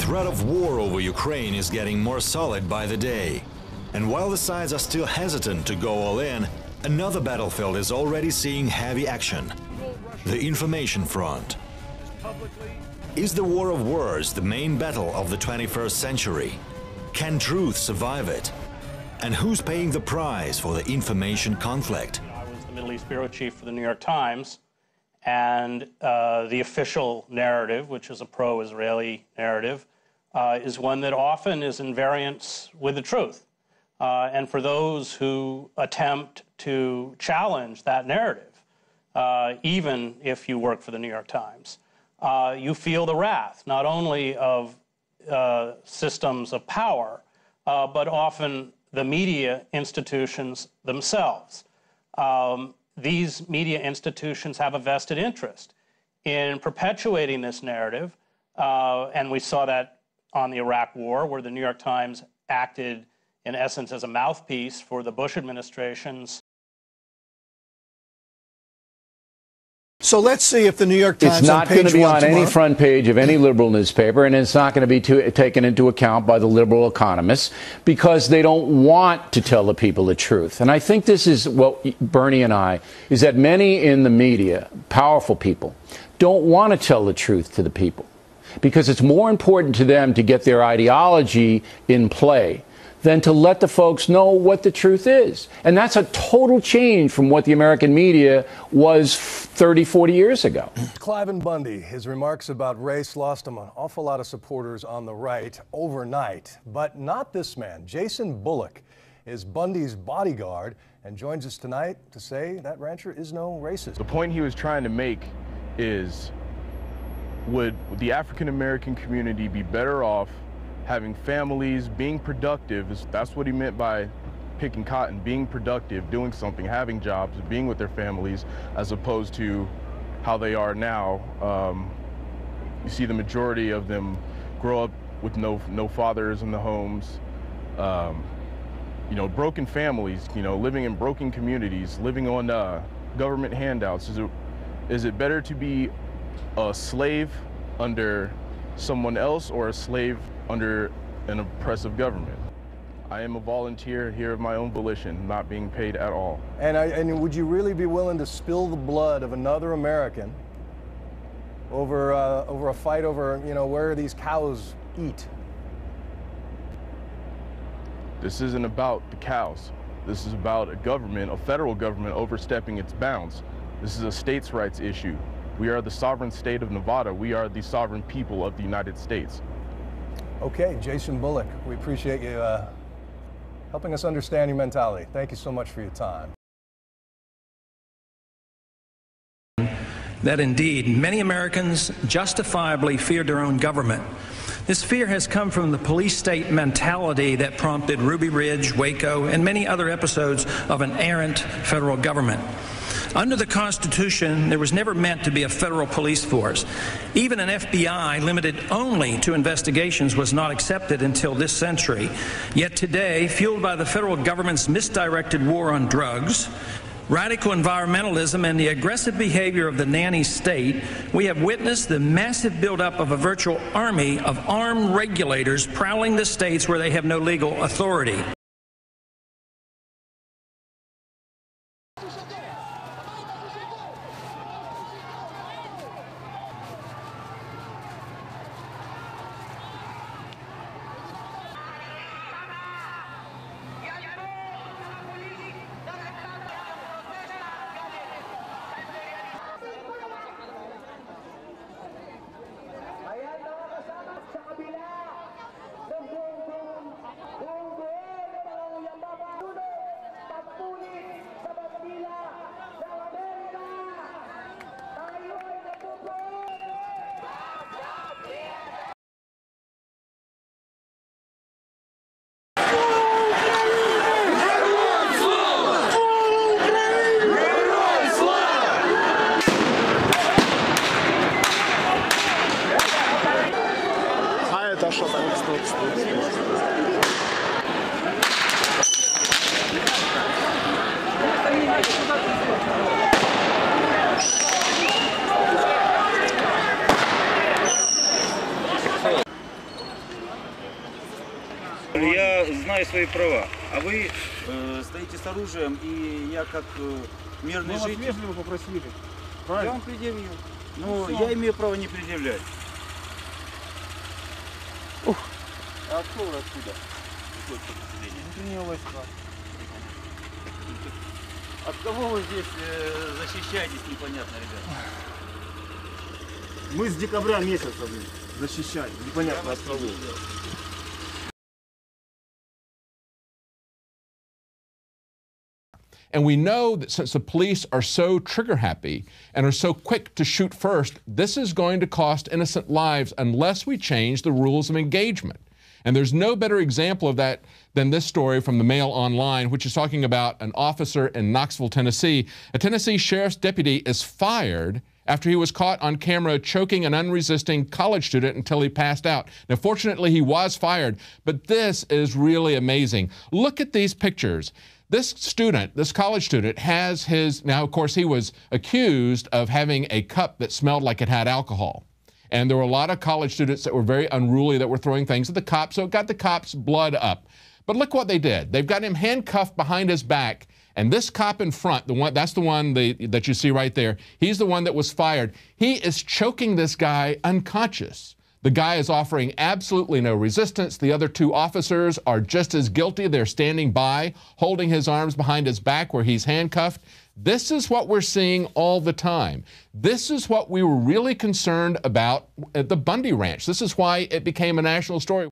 threat of war over Ukraine is getting more solid by the day. And while the sides are still hesitant to go all in, another battlefield is already seeing heavy action: the information front. Is the war of words the main battle of the 21st century? Can truth survive it? And who's paying the price for the information conflict? I was the Middle East bureau chief for the New York Times, and the official narrative, which is a pro-Israeli narrative, is one that often is in variance with the truth. And for those who attempt to challenge that narrative, even if you work for the New York Times, you feel the wrath, not only of systems of power, but often the media institutions themselves. These media institutions have a vested interest in perpetuating this narrative, and we saw that on the Iraq War, where the New York Times acted, in essence, as a mouthpiece for the Bush administration's. So let's see if the New York Times It's not going to be on any tomorrow. front page of any liberal newspaper, and it's not going to be taken into account by the liberal economists because they don't want to tell the people the truth. And I think this is what Bernie and I, is that many in the media, powerful people, don't want to tell the truth to the people because it's more important to them to get their ideology in play than to let the folks know what the truth is. And that's a total change from what the American media was 30, 40 years ago. Cliven Bundy, his remarks about race lost him an awful lot of supporters on the right overnight, but not this man. Jason Bullock is Bundy's bodyguard and joins us tonight to say that rancher is no racist. The point he was trying to make is, would the African American community be better off having families, being productive? That's what he meant by picking cotton, being productive, doing something, having jobs, being with their families, as opposed to how they are now. You see the majority of them grow up with no fathers in the homes, you know, broken families, you know, living in broken communities, living on government handouts. Is it better to be a slave under someone else or a slave under an oppressive government? I am a volunteer here of my own volition, not being paid at all. And would you really be willing to spill the blood of another American over a fight over, you know, where these cows eat? This isn't about the cows. This is about a government, a federal government, overstepping its bounds. This is a states' rights issue. We are the sovereign state of Nevada. We are the sovereign people of the United States. Okay, Jason Bullock, we appreciate you helping us understand your mentality. Thank you so much for your time. That indeed, many Americans justifiably fear their own government. This fear has come from the police state mentality that prompted Ruby Ridge, Waco, and many other episodes of an errant federal government. Under the Constitution, there was never meant to be a federal police force. Even an FBI limited only to investigations was not accepted until this century. Yet today, fueled by the federal government's misdirected war on drugs, radical environmentalism, and the aggressive behavior of the nanny state, we have witnessed the massive buildup of a virtual army of armed regulators prowling the states where they have no legal authority. Я знаю свои права, а вы стоите с оружием, и я как мирный житель... Мы вас вежливо попросили. Правильно? Я вам предъявил. Но я имею право не предъявлять. А кто вы откуда? Внутреннего войска. От кого вы здесь защищаетесь, непонятно, ребята? Мы с декабря месяца защищаем, непонятно от кого. And we know that since the police are so trigger happy and are so quick to shoot first, this is going to cost innocent lives unless we change the rules of engagement. And there's no better example of that than this story from the Mail Online, which is talking about an officer in Knoxville, Tennessee. A Tennessee sheriff's deputy is fired after he was caught on camera choking an unresisting college student until he passed out. Now, fortunately, he was fired, but this is really amazing. Look at these pictures. This student, this college student, has his, now of course he was accused of having a cup that smelled like it had alcohol. And there were a lot of college students that were very unruly that were throwing things at the cops, so it got the cops' blood up. But look what they did. They've got him handcuffed behind his back, and this cop in front, that's the one that you see right there, he's the one that was fired. He is choking this guy unconscious. The guy is offering absolutely no resistance. The other two officers are just as guilty. They're standing by, holding his arms behind his back where he's handcuffed. This is what we're seeing all the time. This is what we were really concerned about at the Bundy Ranch. This is why it became a national story.